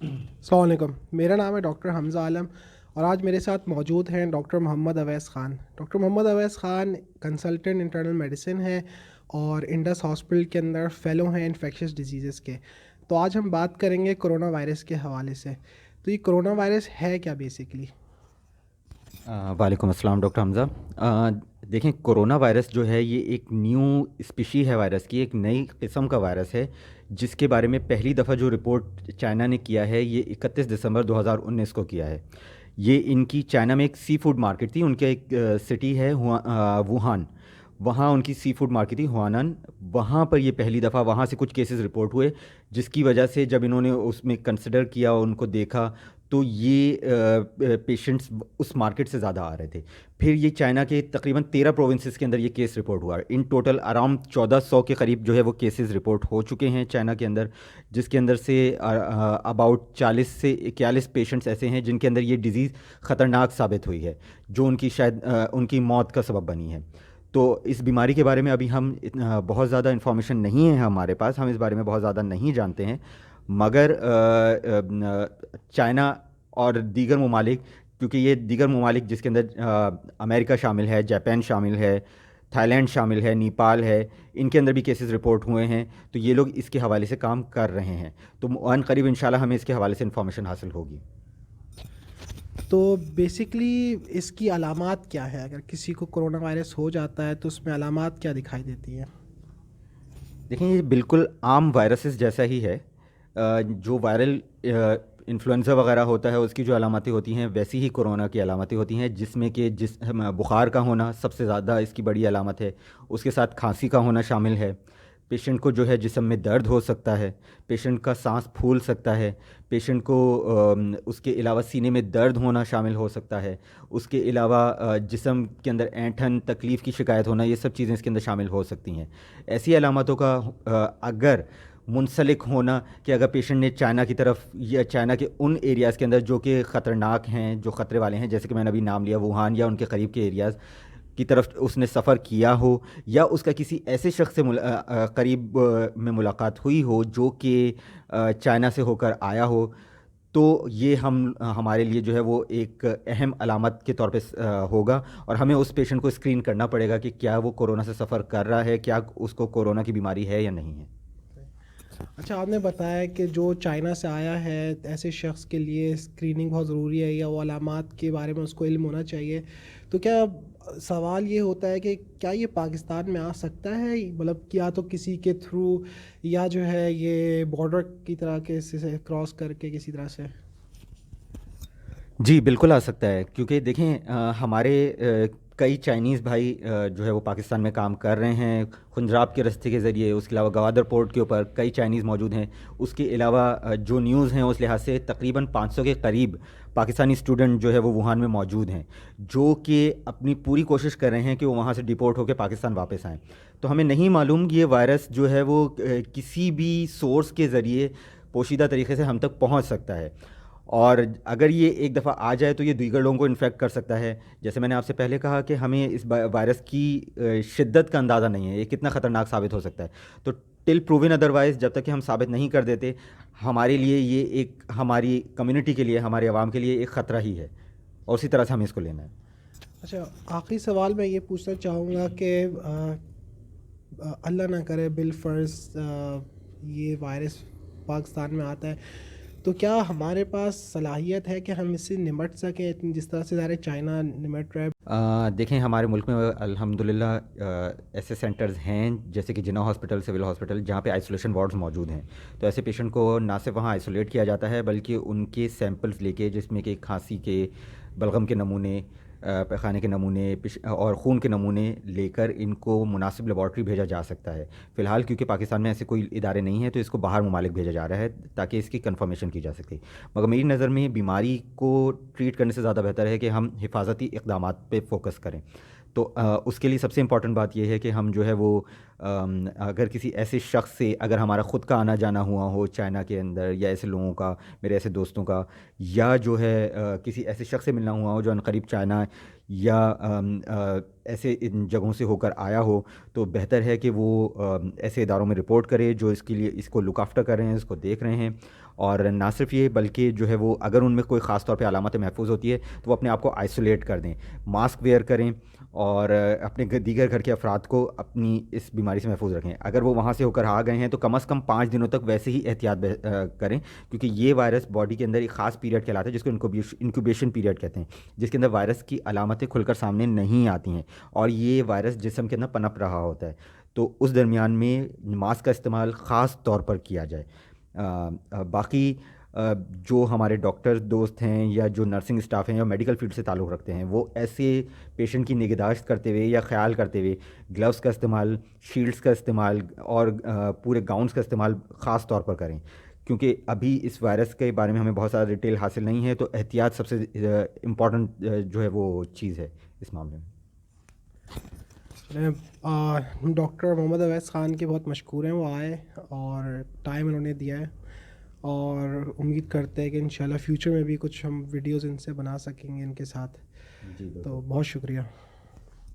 السلام علیکم، میرا نام ہے ڈاکٹر حمزہ عالم اور آج میرے ساتھ موجود ہیں doctor Muhammad Owais Khan. Doctor Muhammad Owais Khan consultant internal medicine ہیں اور انڈس ہاسپٹل کے اندر فیلو ہیں انفیکشس ڈیزیزز کے۔ تو آج ہم بات کریں گے کرونا وائرس کے حوالے سے۔ تو یہ کرونا وائرس ہے کیا بیسکلی؟ وعلیکم السلام ڈاکٹر حمزہ۔ دیکھیں، کرونا وائرس جو ہے یہ ایک نیو اسپیشی ہے وائرس کی، ایک نئی قسم کا وائرس ہے جس کے بارے میں پہلی دفعہ جو رپورٹ چائنا نے کیا ہے یہ 31 دسمبر 2019 کو کیا ہے۔ یہ ان کی چائنا میں ایک سی فوڈ مارکیٹ تھی، ان کے ایک سٹی ہے ووہان، وہاں ان کی سی فوڈ مارکیٹ تھی ہوانن، وہاں پر یہ پہلی دفعہ وہاں سے کچھ کیسز رپورٹ ہوئے، جس کی وجہ سے جب انہوں نے اس میں کنسیڈر کیا اور ان کو دیکھا تو یہ پیشنٹس اس مارکیٹ سے زیادہ آ رہے تھے۔ پھر یہ چائنا کے تقریباً 13 پروونسز کے اندر یہ کیس رپورٹ ہوا، ان ٹوٹل اراؤنڈ 1400 کے قریب جو ہے وہ کیسز رپورٹ ہو چکے ہیں چائنا کے اندر، جس کے اندر سے اباؤٹ 40 سے 41 پیشنٹس ایسے ہیں جن کے اندر یہ ڈیزیز خطرناک ثابت ہوئی ہے، جو ان کی شاید ان کی موت کا سبب بنی ہے۔ تو اس بیماری کے بارے میں ابھی ہم بہت زیادہ انفارمیشن نہیں ہے ہمارے پاس، ہم اس بارے میں بہت زیادہ نہیں جانتے ہیں، مگر چائنا اور دیگر ممالک، کیونکہ یہ دیگر ممالک جس کے اندر امریکہ شامل ہے، جاپان شامل ہے، تھائی لینڈ شامل ہے، نیپال ہے، ان کے اندر بھی کیسز رپورٹ ہوئے ہیں، تو یہ لوگ اس کے حوالے سے کام کر رہے ہیں، تو عن قریب انشاءاللہ ہمیں اس کے حوالے سے انفارمیشن حاصل ہوگی۔ تو بیسکلی اس کی علامات کیا ہے؟ اگر کسی کو کرونا وائرس ہو جاتا ہے تو اس میں علامات کیا دکھائی دیتی ہیں؟ دیکھیں، یہ بالکل عام وائرسز جیسا ہی ہے، جو وائرل انفلوئنزا وغیرہ ہوتا ہے اس کی جو علامتیں ہوتی ہیں ویسی ہی کورونا کی علامتیں ہوتی ہیں، جس میں کہ بخار کا ہونا سب سے زیادہ اس کی بڑی علامت ہے، اس کے ساتھ کھانسی کا ہونا شامل ہے، پیشنٹ کو جو ہے جسم میں درد ہو سکتا ہے، پیشنٹ کا سانس پھول سکتا ہے، پیشنٹ کو اس کے علاوہ سینے میں درد ہونا شامل ہو سکتا ہے، اس کے علاوہ جسم کے اندر اینٹھن تکلیف کی شکایت ہونا، یہ سب چیزیں اس کے اندر شامل ہو سکتی ہیں۔ ایسی علامتوں کا اگر منسلک ہونا کہ اگر پیشنٹ نے چائنا کی طرف یا چائنا کے ان ایریاز کے اندر جو کہ خطرناک ہیں، جو خطرے والے ہیں، جیسے کہ میں نے ابھی نام لیا ووہان یا ان کے قریب کے ایریاز کی طرف اس نے سفر کیا ہو، یا اس کا کسی ایسے شخص سے قریب میں ملاقات ہوئی ہو جو کہ چائنا سے ہو کر آیا ہو، تو یہ ہمارے لیے جو ہے وہ ایک اہم علامت کے طور پہ ہوگا، اور ہمیں اس پیشنٹ کو اسکرین کرنا پڑے گا کہ کیا وہ کورونا سے سفر کر رہا ہے، کیا اس کو کورونا کی بیماری ہے یا نہیں ہے۔ اچھا، آپ نے بتایا کہ جو چائنا سے آیا ہے ایسے شخص کے لیے اسکریننگ بہت ضروری ہے یا وہ علامات کے بارے میں اس کو علم ہونا چاہیے، تو کیا سوال یہ ہوتا ہے کہ کیا یہ پاکستان میں آ سکتا ہے؟ مطلب کیا تو کسی کے تھرو یا جو ہے یہ بارڈر کی طرح کے سے کراس کر کے کسی طرح سے؟ جی بالکل آ سکتا ہے، کیونکہ دیکھیں ہمارے کئی چائنیز بھائی جو ہے وہ پاکستان میں کام کر رہے ہیں خنجراب کے رستے کے ذریعے، اس کے علاوہ گوادر پورٹ کے اوپر کئی چائنیز موجود ہیں، اس کے علاوہ جو نیوز ہیں اس لحاظ سے تقریباً 500 کے قریب پاکستانی اسٹوڈنٹ جو ہے وہ ووہان میں موجود ہیں، جو کہ اپنی پوری کوشش کر رہے ہیں کہ وہ وہاں سے ڈپورٹ ہو کے پاکستان واپس آئیں۔ تو ہمیں نہیں معلوم کہ یہ وائرس جو ہے وہ کسی بھی سورس کے ذریعے پوشیدہ طریقے سے ہم تک پہنچ سکتا ہے، اور اگر یہ ایک دفعہ آ جائے تو یہ دیگر لوگوں کو انفیکٹ کر سکتا ہے۔ جیسے میں نے آپ سے پہلے کہا کہ ہمیں اس وائرس کی شدت کا اندازہ نہیں ہے، یہ کتنا خطرناک ثابت ہو سکتا ہے، تو ٹل پروون ادروائز، جب تک کہ ہم ثابت نہیں کر دیتے، ہمارے لیے یہ ایک، ہماری کمیونٹی کے لیے، ہمارے عوام کے لیے ایک خطرہ ہی ہے، اور اسی طرح سے ہمیں اس کو لینا ہے۔ اچھا، آخری سوال میں یہ پوچھنا چاہوں گا کہ اللہ نہ کرے بالفرض یہ وائرس پاکستان میں آتا ہے تو کیا ہمارے پاس صلاحیت ہے کہ ہم اس سے نمٹ سکیں جس طرح سے ظاہر چائنا نمٹ رہا ہے؟ دیکھیں، ہمارے ملک میں الحمدللہ ایسے سینٹرز ہیں جیسے کہ جناح ہاسپٹل، سول ہاسپٹل، جہاں پہ آئسولیشن وارڈز موجود ہیں، تو ایسے پیشنٹ کو نہ صرف وہاں آئسولیٹ کیا جاتا ہے بلکہ ان کے سیمپلز لے کے، جس میں کہ کھانسی کے، بلغم کے نمونے، پیخانے کے نمونے اور خون کے نمونے لے کر ان کو مناسب لیبارٹری بھیجا جا سکتا ہے۔ فی الحال کیونکہ پاکستان میں ایسے کوئی ادارے نہیں ہیں تو اس کو باہر ممالک بھیجا جا رہا ہے تاکہ اس کی کنفرمیشن کی جا سکے، مگر میری نظر میں بیماری کو ٹریٹ کرنے سے زیادہ بہتر ہے کہ ہم حفاظتی اقدامات پہ فوکس کریں۔ تو اس کے لیے سب سے امپورٹنٹ بات یہ ہے کہ ہم جو ہے وہ اگر کسی ایسے شخص سے، اگر ہمارا خود کا آنا جانا ہوا ہو چائنا کے اندر، یا ایسے لوگوں کا، میرے ایسے دوستوں کا، یا جو ہے کسی ایسے شخص سے ملنا ہوا ہو جو عنقریب چائنا یا ایسے ان جگہوں سے ہو کر آیا ہو تو بہتر ہے کہ وہ ایسے اداروں میں رپورٹ کرے جو اس کے لیے اس کو لک آفٹر کر رہے ہیں، اس کو دیکھ رہے ہیں. اور نہ صرف یہ بلکہ جو ہے وہ اگر ان میں کوئی خاص طور پہ علامت محفوظ ہوتی ہے تو وہ اپنے آپ کو آئسولیٹ کر دیں، ماسک ویئر کریں اور اپنے دیگر گھر کے افراد کو اپنی اس بیماری سے محفوظ رکھیں. اگر وہ وہاں سے ہو کر آ گئے ہیں تو کم از کم 5 دنوں تک ویسے ہی احتیاط کریں، کیونکہ یہ وائرس باڈی کے اندر ایک خاص پیریڈ کہلاتا ہے جس کو انکوبیشن پیریڈ کہتے ہیں، جس کے اندر وائرس کی علامتیں کھل کر سامنے نہیں آتی ہیں اور یہ وائرس جسم کے اندر پنپ رہا ہوتا ہے. تو اس درمیان میں ماسک کا استعمال خاص طور پر کیا جائے. باقی جو ہمارے ڈاکٹر دوست ہیں یا جو نرسنگ اسٹاف ہیں یا میڈیکل فیلڈ سے تعلق رکھتے ہیں وہ ایسے پیشنٹ کی نگہداشت کرتے ہوئے یا خیال کرتے ہوئے گلوز کا استعمال، شیلڈز کا استعمال اور پورے گاؤنس کا استعمال خاص طور پر کریں، کیونکہ ابھی اس وائرس کے بارے میں ہمیں بہت زیادہ ڈیٹیل حاصل نہیں ہے. تو احتیاط سب سے امپورٹنٹ جو ہے وہ چیز ہے اس معاملے میں. ڈاکٹر محمد اویس خان کے بہت مشکور ہیں، وہ آئے اور ٹائم انہوں نے دیا ہے، اور امید کرتے ہیں کہ انشاءاللہ فیوچر میں بھی کچھ ہم ویڈیوز ان سے بنا سکیں گے ان کے ساتھ. جی تو بالکل. بہت شکریہ.